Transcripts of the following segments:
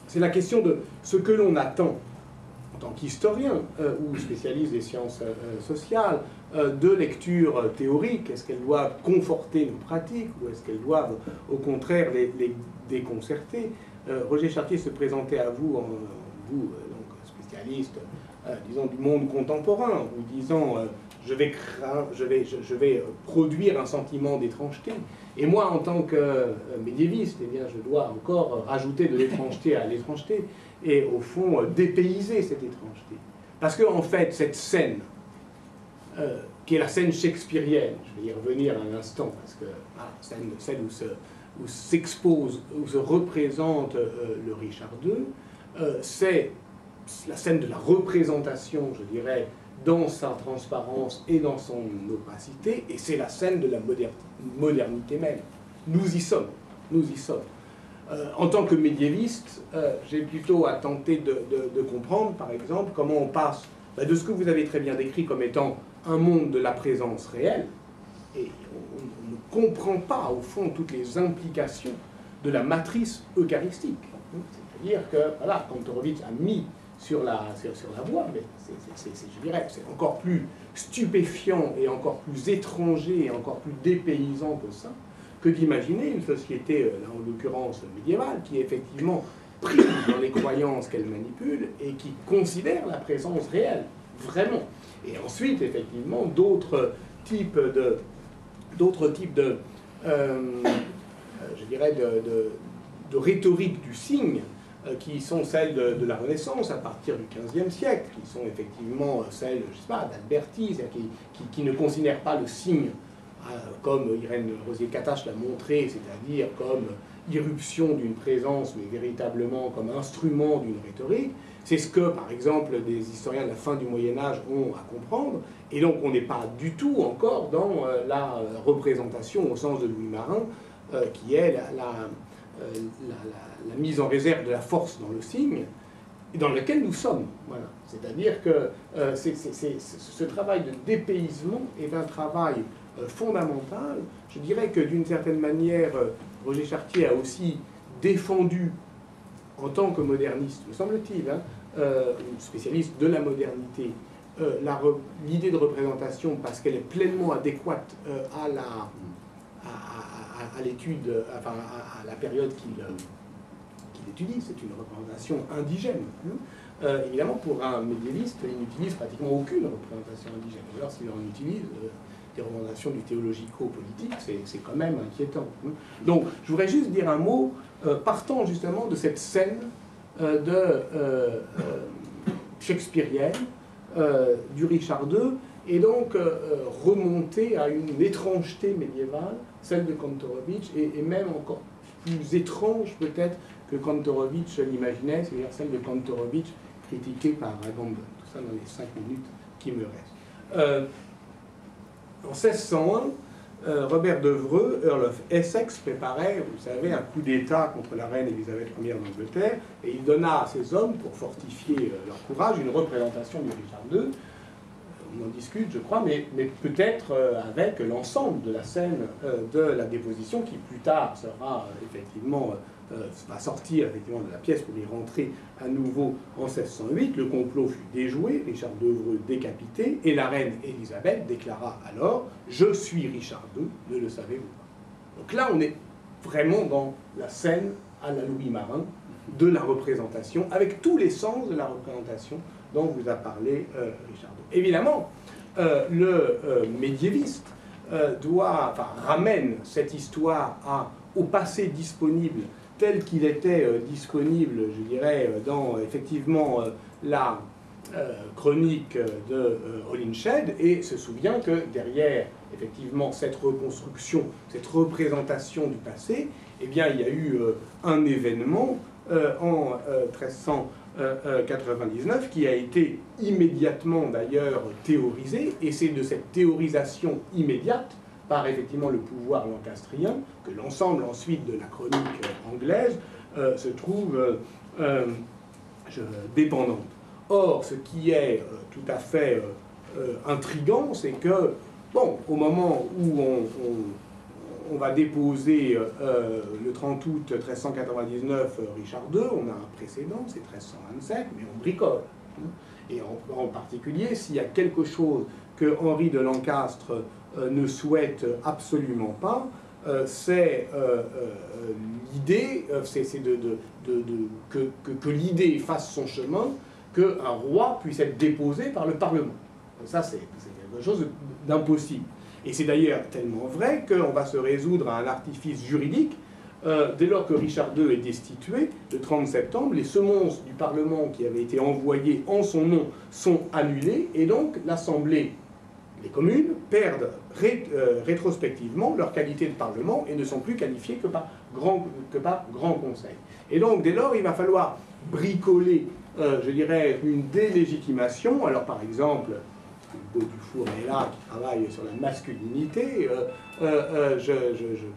c'est la question de ce que l'on attend en tant qu'historien ou spécialiste des sciences sociales, de lecture théorique. Est-ce qu'elles doivent conforter nos pratiques ou est-ce qu'elles doivent au contraire les déconcerter? Roger Chartier se présentait à vous, donc spécialiste, disons, du monde contemporain, ou disant je vais produire un sentiment d'étrangeté. Et moi, en tant que médiéviste, eh bien, je dois encore rajouter de l'étrangeté à l'étrangeté, et au fond, dépayser cette étrangeté. Parce qu'en fait, cette scène, qui est la scène shakespearienne, je vais y revenir un instant, parce que celle où s'expose, où se représente le Richard II, c'est la scène de la représentation, je dirais, dans sa transparence et dans son opacité, et c'est la scène de la modernité même. Nous y sommes, nous y sommes. En tant que médiéviste, j'ai plutôt à tenter de comprendre, par exemple, comment on passe de ce que vous avez très bien décrit comme étant un monde de la présence réelle, et on ne comprend pas, au fond, toutes les implications de la matrice eucharistique. C'est-à-dire que, voilà, Kantorowicz a mis sur la voie, mais je dirais, c'est encore plus stupéfiant et encore plus étranger et encore plus dépaysant que ça, que d'imaginer une société, là en l'occurrence médiévale, qui est effectivement prise dans les croyances qu'elle manipule et qui considère la présence réelle, vraiment. Et ensuite, effectivement, d'autres types de je dirais, de rhétorique du signe, qui sont celles de la Renaissance à partir du XVe siècle, qui sont effectivement celles, je ne sais pas, d'Alberti, qui ne considèrent pas le signe comme Irène Rosier-Catache l'a montré, c'est-à-dire comme irruption d'une présence, mais véritablement comme instrument d'une rhétorique. C'est ce que, par exemple, des historiens de la fin du Moyen-Âge ont à comprendre, et donc on n'est pas du tout encore dans la représentation au sens de Louis Marin, qui est la mise en réserve de la force dans le signe, et dans lequel nous sommes. Voilà. C'est-à-dire que ce travail de dépaysement est un travail fondamental. Je dirais que d'une certaine manière, Roger Chartier a aussi défendu, en tant que moderniste, me semble-t-il, spécialiste de la modernité, l'idée de représentation parce qu'elle est pleinement adéquate à l'étude, enfin à la période qu'il étudie. C'est une représentation indigène. Évidemment, pour un médiéviste, il n'utilise pratiquement aucune représentation indigène. Alors, s'il en utilise des représentations du théologico-politique, c'est quand même inquiétant. Donc, je voudrais juste dire un mot, partant justement de cette scène shakespearienne du Richard II, et donc remonter à une étrangeté médiévale, celle de Kantorowicz, et même encore plus étrange peut-être que Kantorowicz l'imaginait, c'est-à-dire celle de Kantorowicz critiquée par Agamben. Tout ça dans les 5 minutes qui me restent. En 1601, Robert d'Evreux, Earl of Essex, préparait, vous savez, un coup d'État contre la reine Élisabeth Ier d'Angleterre, et il donna à ses hommes, pour fortifier leur courage, une représentation du Richard II. On en discute, je crois, mais peut-être avec l'ensemble de la scène de la déposition, qui plus tard sera effectivement, va sortir effectivement de la pièce pour y rentrer à nouveau en 1608. Le complot fut déjoué, Richard d'Evreux décapité, et la reine Élisabeth déclara alors « Je suis Richard II, ne le savez-vous pas ?» Donc là, on est vraiment dans la scène à la Louis Marin de la représentation, avec tous les sens de la représentation dont vous a parlé Richard II. Évidemment, le médiéviste ramène cette histoire au passé disponible tel qu'il était disponible, je dirais, dans effectivement la chronique de Holinshed, et se souvient que derrière effectivement cette reconstruction, cette représentation du passé, eh bien il y a eu un événement en 1399 qui a été immédiatement d'ailleurs théorisé, et c'est de cette théorisation immédiate par effectivement le pouvoir lancastrien que l'ensemble ensuite de la chronique anglaise se trouve dépendante. Or, ce qui est tout à fait intriguant, c'est que, bon, au moment où on va déposer le 30 août 1399 Richard II, on a un précédent, c'est 1327, mais on bricole. Et en particulier, s'il y a quelque chose que Henri de Lancastre ne souhaite absolument pas, c'est l'idée, que l'idée fasse son chemin, qu'un roi puisse être déposé par le Parlement. Ça, c'est quelque chose d'impossible. Et c'est d'ailleurs tellement vrai qu'on va se résoudre à un artifice juridique. Dès lors que Richard II est destitué, le 30 septembre, les semonces du Parlement qui avaient été envoyées en son nom sont annulées, et donc l'Assemblée, les communes, perdent rétrospectivement leur qualité de Parlement et ne sont plus qualifiées que par grand conseil. Et donc, dès lors, il va falloir bricoler, je dirais, une délégitimation. Alors, par exemple, Dufour est là, qui travaille sur la masculinité. Je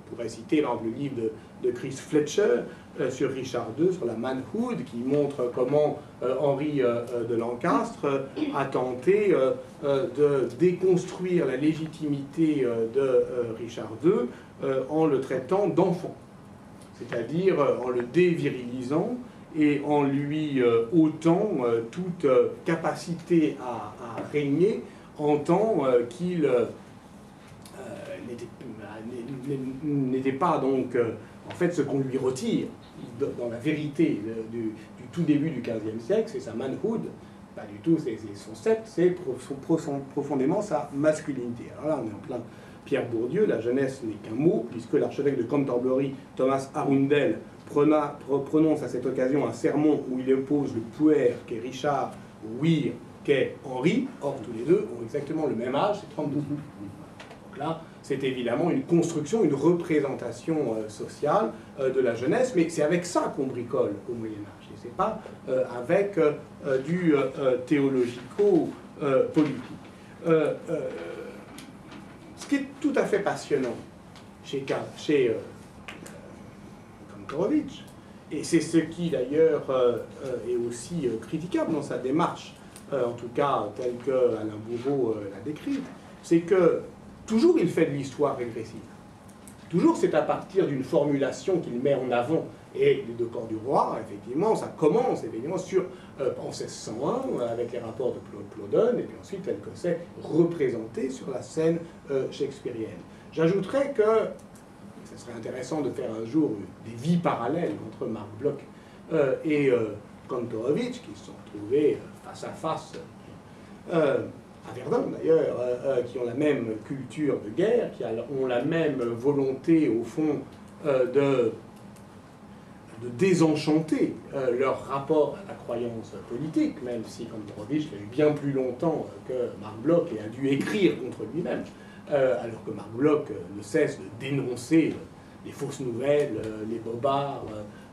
pourrais citer par exemple le livre de Chris Fletcher sur Richard II, sur la manhood, qui montre comment Henri de Lancastre a tenté de déconstruire la légitimité de Richard II en le traitant d'enfant, c'est-à-dire en le dévirilisant et en lui ôtant toute capacité à régner en tant qu'il n'était pas donc en fait ce qu'on lui retire dans la vérité du tout début du XVe siècle, c'est sa manhood, pas du tout c'est son sept, c'est profondément sa masculinité. Alors là on est en plein Pierre Bourdieu, la jeunesse n'est qu'un mot, puisque l'archevêque de Canterbury, Thomas Arundel, prononce à cette occasion un sermon où il oppose le puer qu'est Richard au wir qu'est Henri. Or, tous les deux ont exactement le même âge, c'est 32 ans. Donc là, c'est évidemment une construction, une représentation sociale de la jeunesse, mais c'est avec ça qu'on bricole au Moyen-Âge, et c'est pas avec du théologico-politique. Ce qui est tout à fait passionnant chez Kantorowicz, et c'est ce qui d'ailleurs est aussi critiquable dans sa démarche, en tout cas telle que Alain Bourreau l'a décrite, c'est que toujours il fait de l'histoire régressive. Toujours c'est à partir d'une formulation qu'il met en avant. Et les deux corps du roi, effectivement, ça commence effectivement en 1601 avec les rapports de Claude Plodon, et puis ensuite tel que c'est représenté sur la scène shakespearienne. J'ajouterais que ce serait intéressant de faire un jour des vies parallèles entre Marc Bloch et Kantorowicz, qui se sont retrouvés face à face à Verdun d'ailleurs, qui ont la même culture de guerre, qui ont la même volonté au fond de désenchanter leur rapport à la croyance politique, même si Kantorowicz l'a eu bien plus longtemps que Marc Bloch et a dû écrire contre lui-même, alors que Marc Bloch ne cesse de dénoncer les fausses nouvelles, les bobards,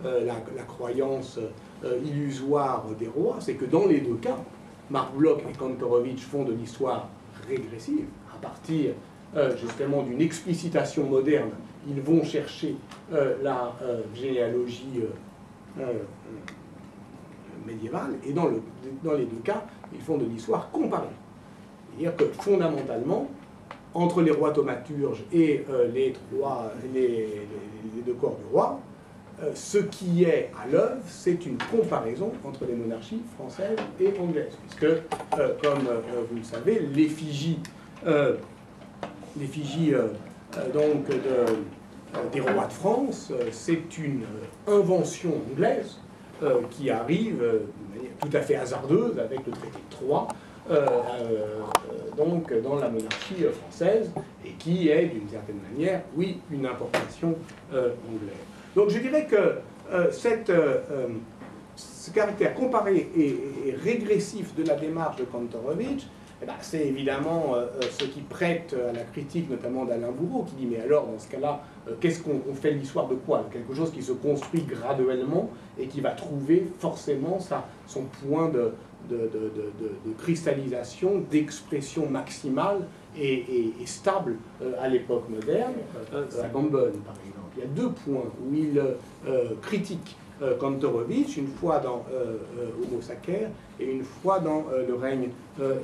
la croyance illusoire des rois. C'est que dans les deux cas, Marc Bloch et Kantorowicz font de l'histoire régressive à partir justement d'une explicitation moderne. Ils vont chercher la généalogie médiévale, et dans les deux cas, ils font de l'histoire comparée. C'est-à-dire que fondamentalement, entre les rois thaumaturges et les deux corps du roi, ce qui est à l'œuvre, c'est une comparaison entre les monarchies françaises et anglaises, puisque, comme vous le savez, l'effigie donc des rois de France, c'est une invention anglaise qui arrive de manière tout à fait hasardeuse avec le traité de Troyes, donc dans la monarchie française, et qui est d'une certaine manière, oui, une importation anglaise. Donc je dirais que ce caractère comparé et régressif de la démarche de Kantorowicz, eh ben, c'est évidemment ce qui prête à la critique, notamment d'Alain Bourreau, qui dit, mais alors, dans ce cas-là, qu'est-ce qu'on fait de l'histoire de quoi? Quelque chose qui se construit graduellement et qui va trouver forcément son point de cristallisation, d'expression maximale et stable à l'époque moderne. Gambon, par exemple. Il y a deux points où il critique Kantorowicz, une fois dans Homo Sacer et une fois dans Le règne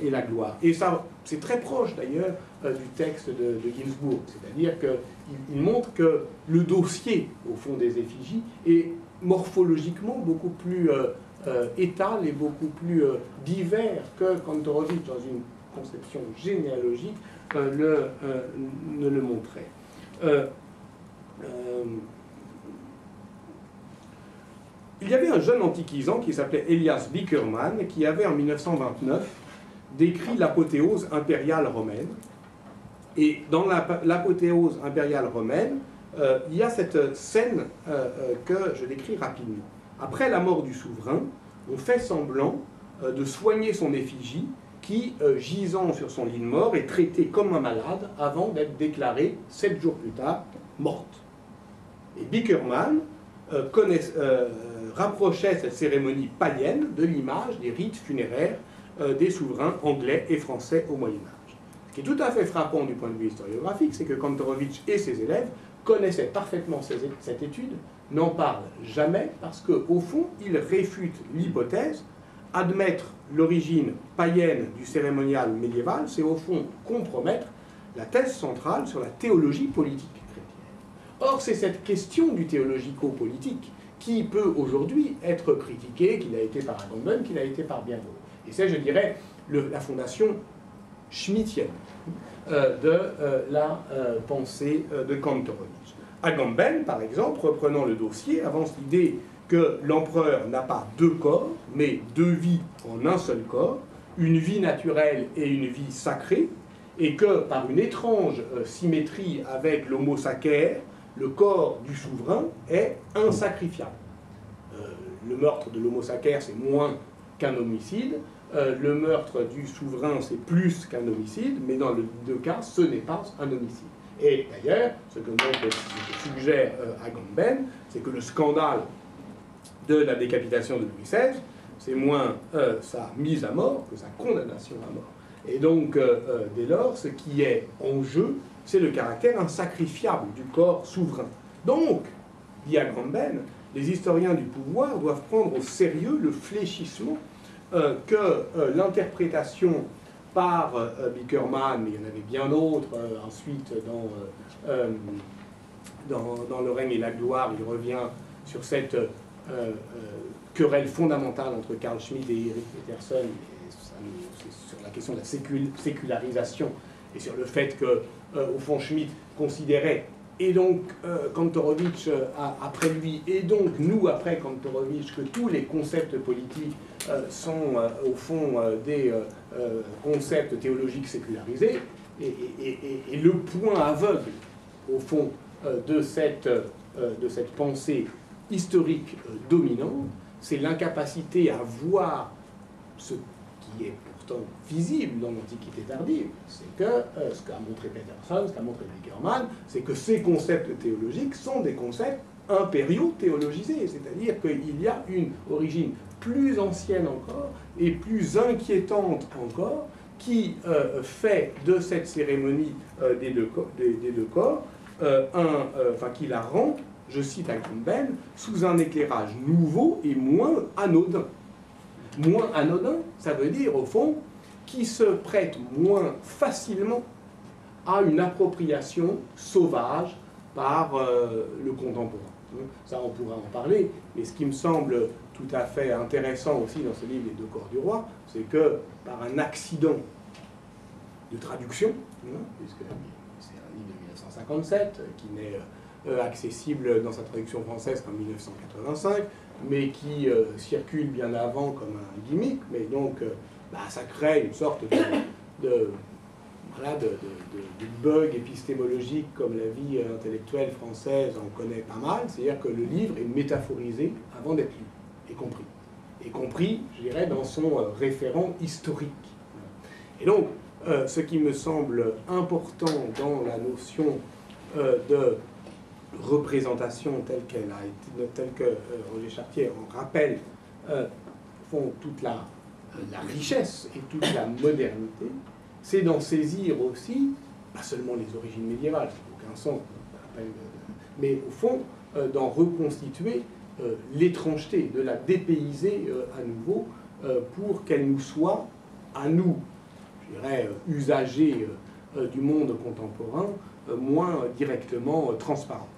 et la gloire. Et ça, c'est très proche d'ailleurs du texte de Ginsburg, c'est-à-dire qu'il montre que le dossier, au fond, des effigies est morphologiquement beaucoup plus étal et beaucoup plus divers que Kantorowicz, dans une conception généalogique, ne le montrait. Il y avait un jeune antiquisant qui s'appelait Elias Bickerman, qui avait en 1929 décrit l'apothéose impériale romaine. Et dans l'apothéose impériale romaine, il y a cette scène que je décris rapidement. Après la mort du souverain, on fait semblant de soigner son effigie qui, gisant sur son lit de mort, est traitée comme un malade avant d'être déclarée 7 jours plus tard morte. Et Bickerman rapprochait cette cérémonie païenne de l'image des rites funéraires des souverains anglais et français au Moyen-Âge. Ce qui est tout à fait frappant du point de vue historiographique, c'est que Kantorowicz et ses élèves connaissaient parfaitement cette étude, n'en parlent jamais, parce qu'au fond, ils réfutent l'hypothèse. Admettre l'origine païenne du cérémonial médiéval, c'est au fond compromettre la thèse centrale sur la théologie politique chrétienne. Or, c'est cette question du théologico-politique qui peut aujourd'hui être critiquée, qu'il a été par Agamben, qu'il a été par bien d'autres. Et c'est, je dirais, la fondation schmittienne de la pensée de Kantorowicz. Agamben, par exemple, reprenant le dossier, avance l'idée que l'empereur n'a pas 2 corps, mais 2 vies en un seul corps, une vie naturelle et une vie sacrée, et que par une étrange symétrie avec l'homo sacer, le corps du souverain est insacrifiable. Le meurtre de l'homo sacer, c'est moins qu'un homicide, le meurtre du souverain, c'est plus qu'un homicide, mais dans les 2 cas, ce n'est pas un homicide. Et d'ailleurs, ce que suggère Agamben, c'est que le scandale de la décapitation de Louis XVI, c'est moins sa mise à mort que sa condamnation à mort. Et donc, dès lors, ce qui est en jeu, c'est le caractère insacrifiable du corps souverain. Donc, dit Agamben, les historiens du pouvoir doivent prendre au sérieux le fléchissement que l'interprétation par Bickerman, mais il y en avait bien d'autres, ensuite dans Le règne et la gloire, il revient sur cette querelle fondamentale entre Carl Schmitt et Erik Peterson, c'est sur la question de la sécularisation et sur le fait que, au fond, Schmitt considérait, et donc Kantorowicz après lui, et donc nous après Kantorowicz, que tous les concepts politiques sont au fond des concepts théologiques sécularisés, et le point aveugle, au fond, de cette pensée historique dominante, c'est l'incapacité à voir ce qui est pourtant visible dans l'Antiquité tardive. C'est que ce qu'a montré Peterson, ce qu'a montré Bickerman, c'est que ces concepts théologiques sont des concepts impériaux théologisés, c'est-à-dire qu'il y a une origine plus ancienne encore et plus inquiétante encore qui fait de cette cérémonie des deux corps, qui la rend, je cite Agamben, sous un éclairage nouveau et moins anodin. Moins anodin, ça veut dire, au fond, qui se prête moins facilement à une appropriation sauvage par le contemporain. Ça, on pourra en parler, mais ce qui me semble tout à fait intéressant aussi dans ce livre, Les 2 corps du roi, c'est que par un accident de traduction, puisque c'est un livre de 1957 qui n'est accessible dans sa traduction française qu'en 1985, mais qui circule bien avant comme un gimmick, mais donc ça crée une sorte de bug épistémologique comme la vie intellectuelle française en connaît pas mal, c'est-à-dire que le livre est métaphorisé avant d'être lu et compris. Et compris, je dirais, dans son référent historique. Et donc, ce qui me semble important dans la notion de représentation telle qu'elle a été, telle que Roger Chartier en rappelle, font toute la richesse et toute la modernité, c'est d'en saisir aussi, pas seulement les origines médiévales, ça n'a aucun sens, mais au fond, d'en reconstituer l'étrangeté, de la dépayser à nouveau, pour qu'elle nous soit, à nous, je dirais, usagers du monde contemporain, moins directement transparente.